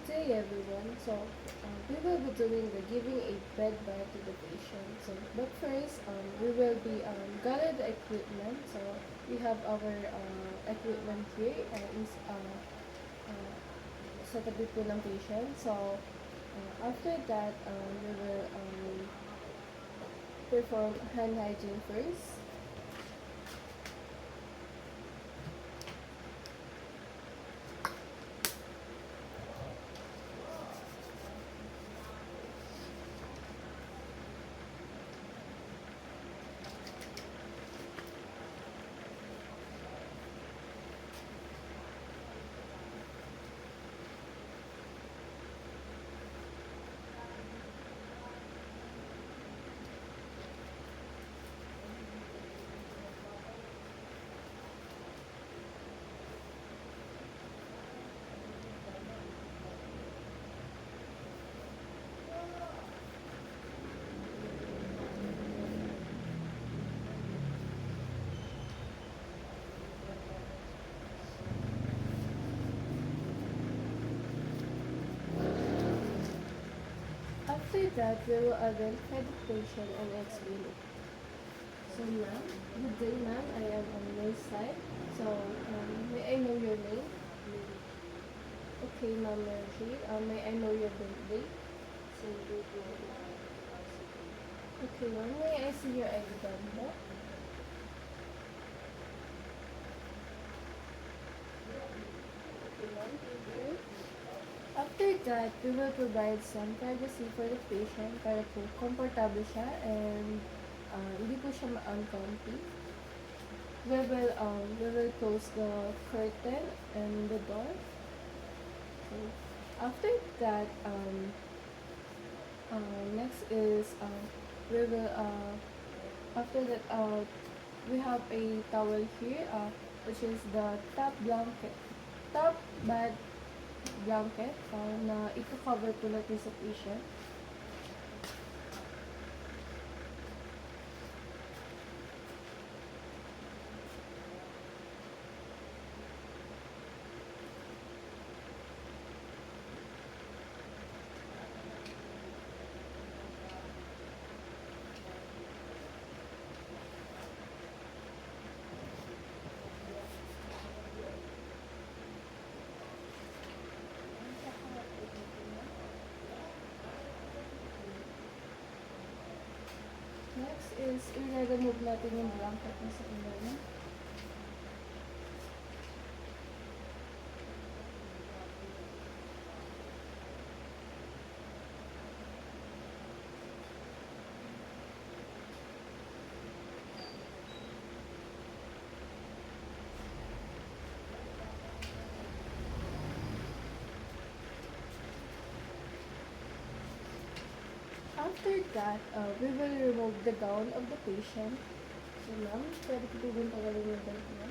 day, everyone. We will be doing the giving a bed bath to the patient. But first, we will be gather the equipment. So, we have our equipment here uh, sa tabi po ng patient. After that, we will perform hand hygiene first. After that, we will identify the patient and explain it. So, ma'am, good day, ma'am. I am on your side. May I know your name? Okay, ma'am Mary. May I know your birthday? Okay, ma'am. May I see your ID number? Okay, ma'am. Thank you. After that, we will provide some privacy for the patient para po comfortable siya and hindi po siya ma-uncomfy. We will close the curtain and the door. So, after that, next is we will after that we have a towel here, which is the top bed blanket na i-cover po natin sa patient. Next is i-remove natin yung blanket na sa ilalim. After that, we will remove the gown of the patient. So, ma'am, pwede ko po bang tagalin yung belt niya?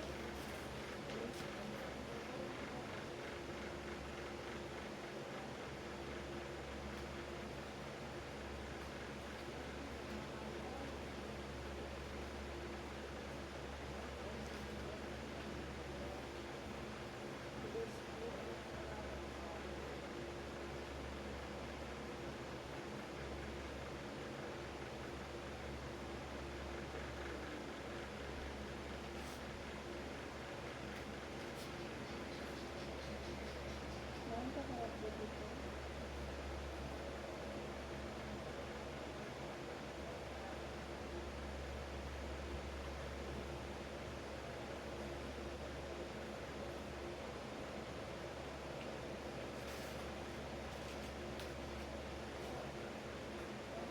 Ma'am, paharap po dito.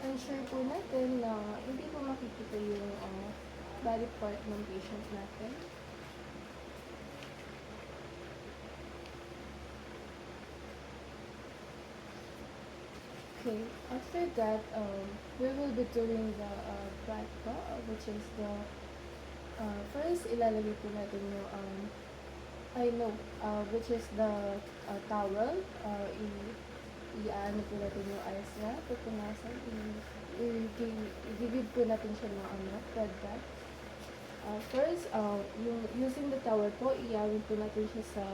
Ensure po natin na hindi po makikita yung body part ng patient natin. Okay, after that, we will be doing the back po, which is the first ilalagay po natin yung which is the towel. I-ano po natin yung eyes niya, pupunasan, i-give po natin siya ng thread back. First, using the towel po, iawin po natin siya sa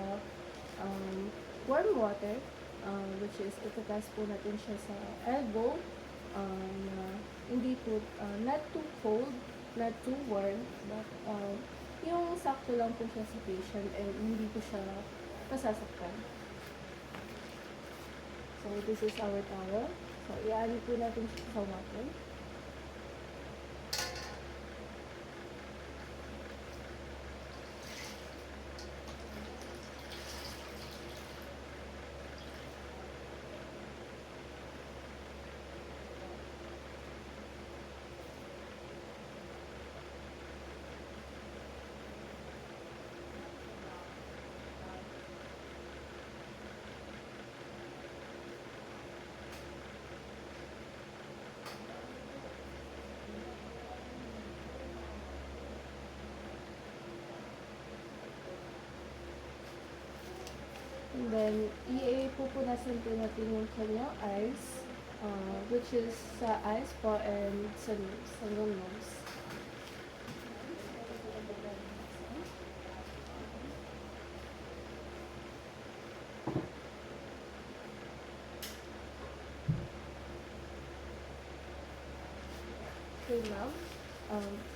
warm water. which is itatas po natin siya sa elbow, na hindi po, not too cold, not too warm, but yung sakto lang po siya sa patient and hindi po siya masasaktan. So, this is our towel. So, i-add po natin siya sa water. And then, ipupunasan po natin yung kanyang eyes, which is sa eyes po and sa nose, hanggang nose. Okay, ma'am.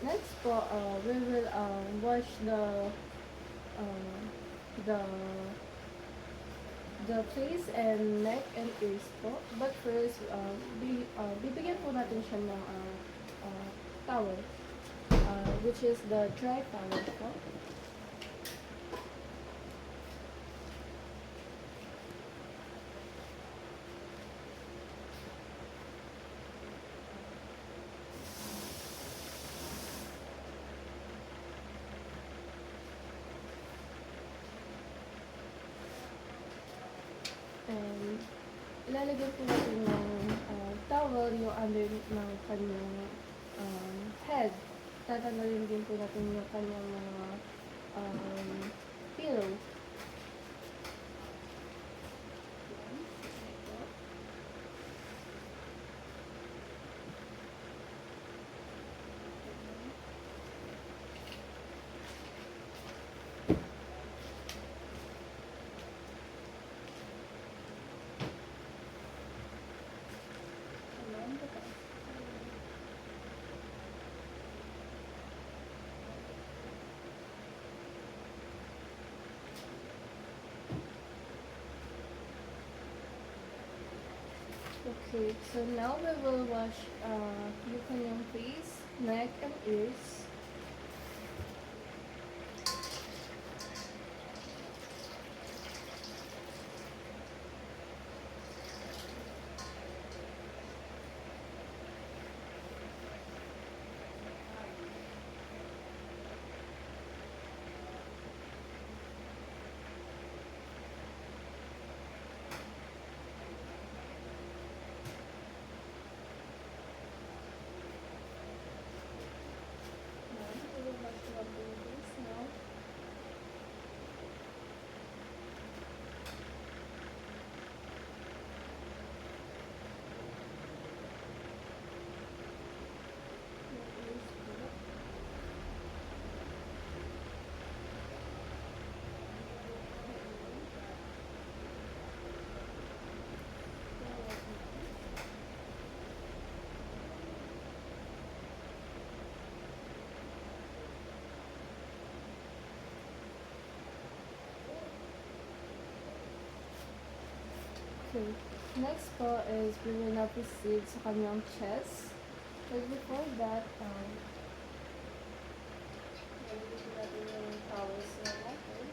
Next po, we will wash the the face and neck and ears po. But first, bibigyan po natin siya ng towel, which is the dry towel po. And ilalagay po natin yung towel yung under ng kanyang head. Tatanggalin din po natin yung kanyang mga pillow. Okay, so now we will wash yung kanyang face, neck, and ears. Okay, next po is we will now proceed sa kanyang chest. But before that, nalagyan natin yung towels na natin.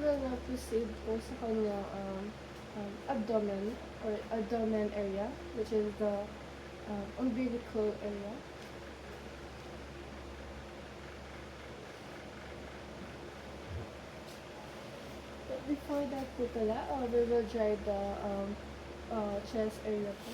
will now proceed po sa kanyang abdomen or abdomen area, which is the umbilical area. But before that po pala, we will dry the chest area po.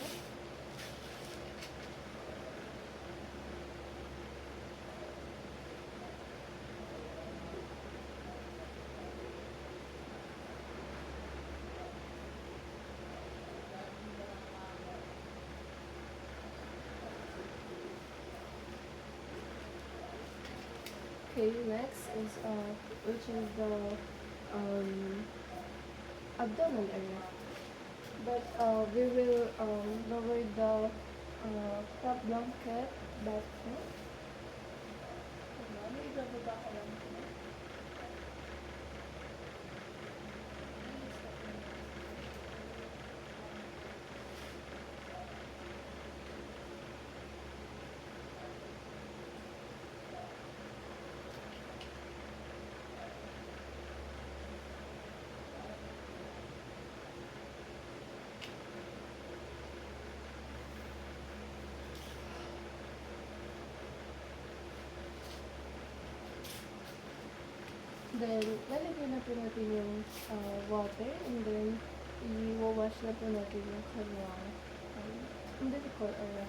Okay, next is which is the abdomen area. But we will lower the top blanket back po. Ibababa ko lang po. Then, lalagyan na po natin yung water and then i-wash na po natin yung kanyang umbilical area.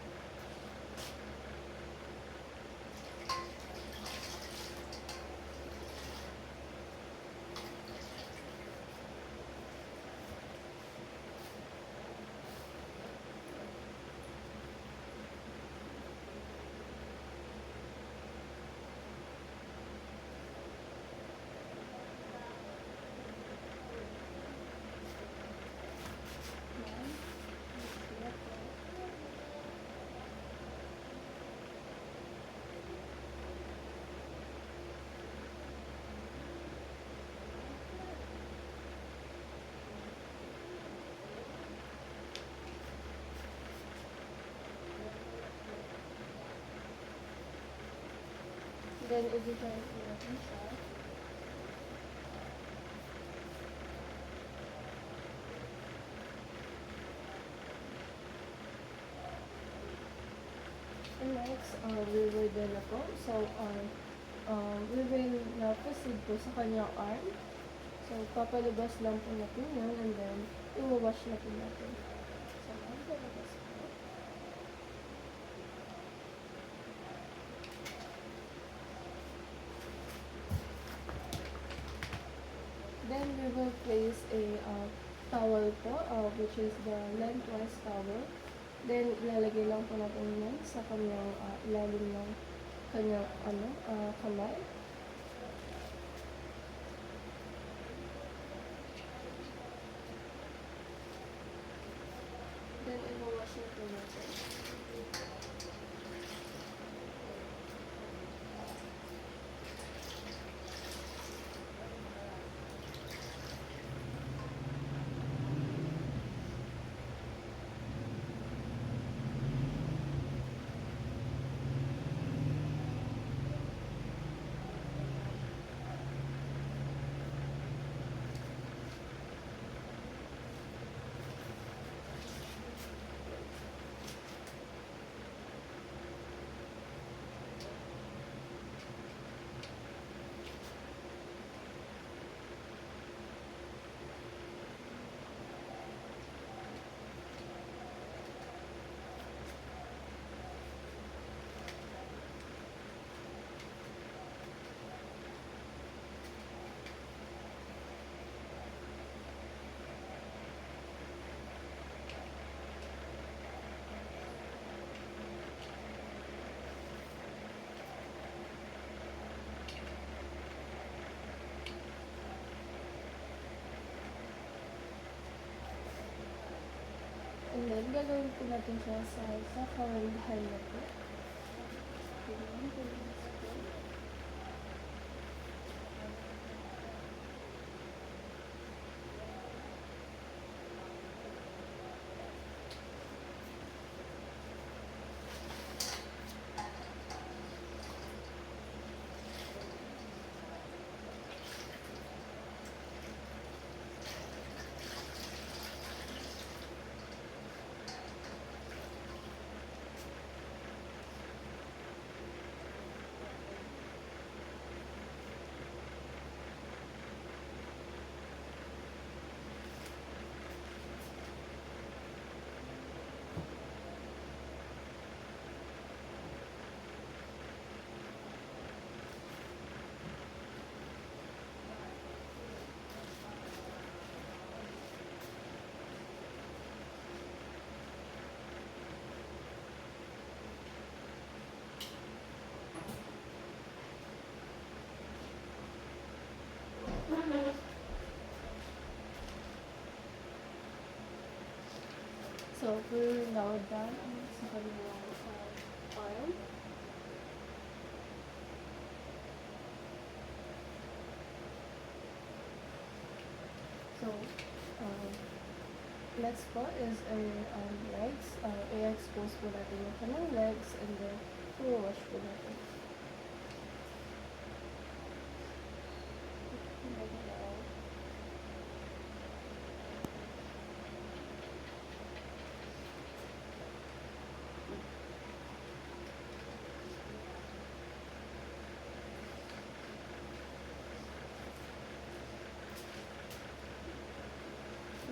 Then, i-dry po natin siya. And next, we will do na po. So, we will now proceed po sa kanyang arm. So, papalabas lang po natin yan and then, i-wash na po natin. So, papalabas po. Then, we will place a towel po, which is the lengthwise towel. Then, ilalagay lang po natin yan sa kanyang ilalim ng kanyang kamay. Then, i-wash na po natin. And then, gagawin po natin siya sa kawandahan na po. So, we're now done sa kanilang arm. So, next po is our legs. I-expose po natin yung kanyang legs and then i-wash po natin.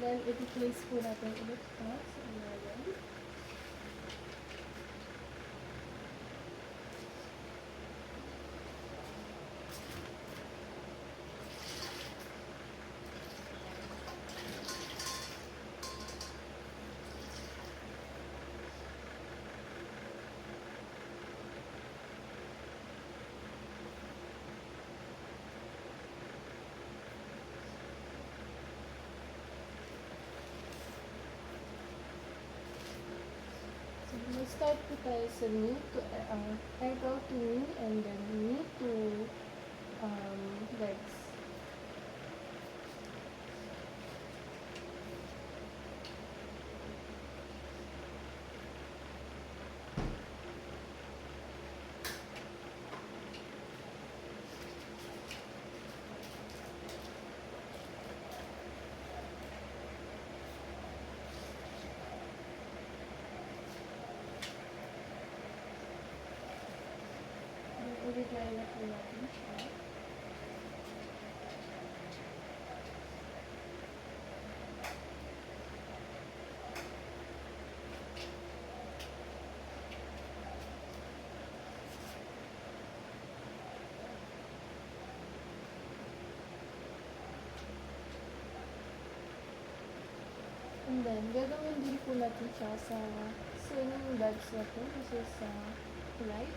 Then, i-place po natin ulit sa ilalim. Start po tayo sa knee to ankle to knee and then knee to legs. Ulit na po natin siya. And then, gagawin din po natin siya sa same legs na po, kasi sa right.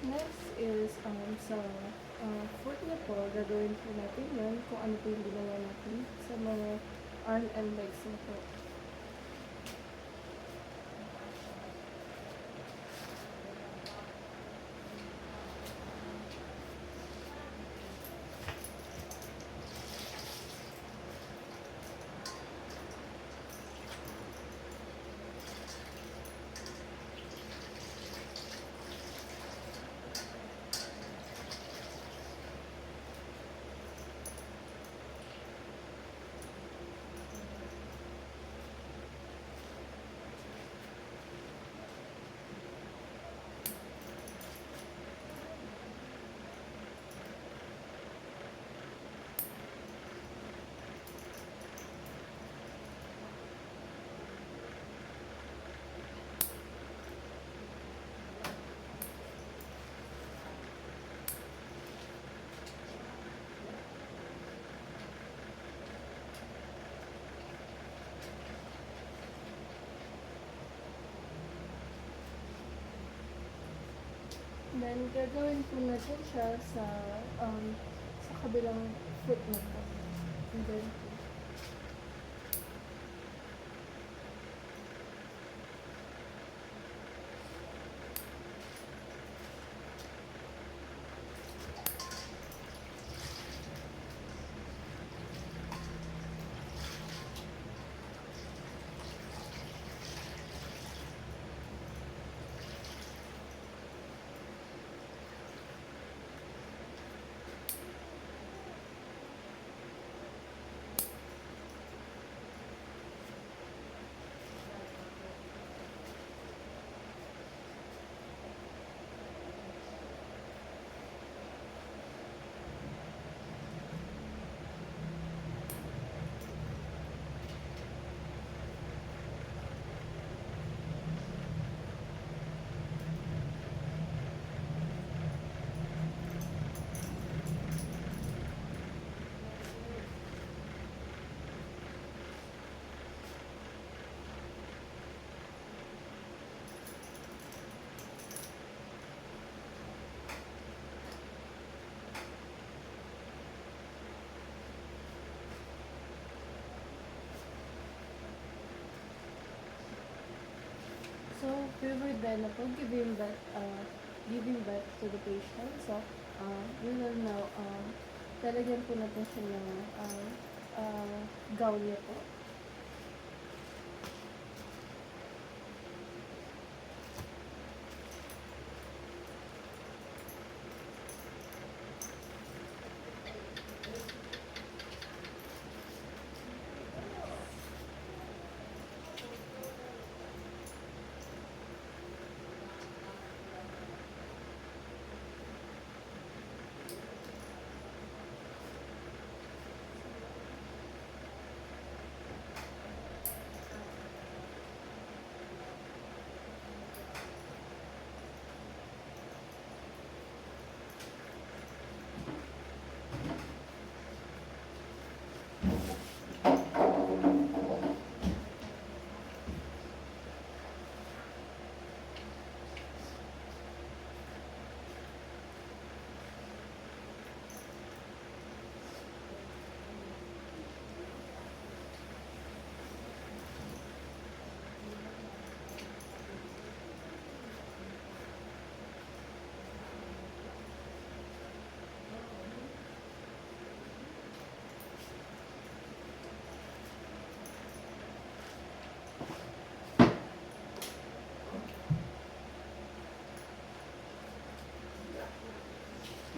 Next is sa foot na po, gagawin po natin yun kung ano po yung ginawa natin sa mga arm and legs na po. Then, gagawin po natin siya sa kabilang foot na po. And then, so, we will then po giving birth to the patient. So, we will now, talagyan po natin siya ng gown niya po.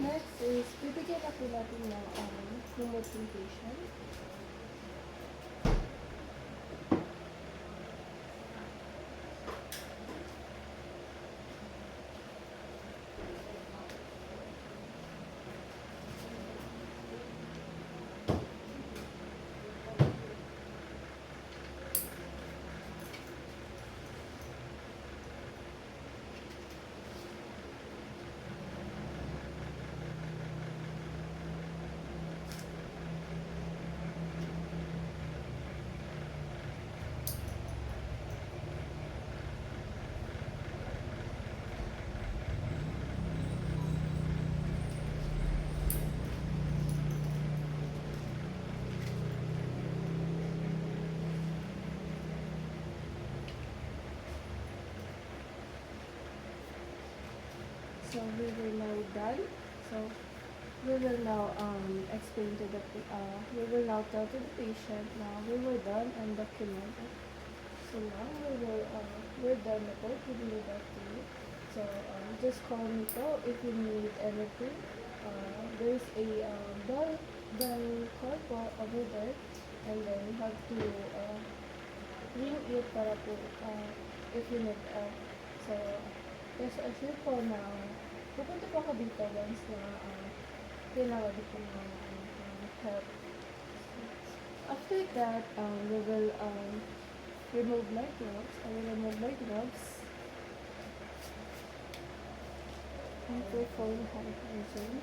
Next is, bibigyan na po natin ng promotion. So we will now done. So we will now explain to the we will now tell to the patient now we were done and documented. So now we're done na po. Giving you back to you. So just call me po if you need anything. There's a bell call po over there, and then you have to ring it para po if you need so yes, assure po na pupunta po ako dito once na kailangan ko ng help. After that, we will remove my gloves. I will remove my gloves and perform hand hygiene.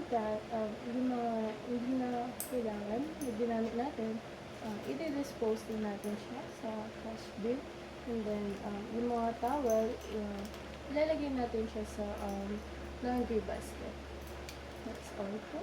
that, yung mga hindi na kailangan na ginamit natin, i-dispose din natin siya sa trash bin. And then, yung mga towel, ilalagay natin siya sa laundry basket. That's all po.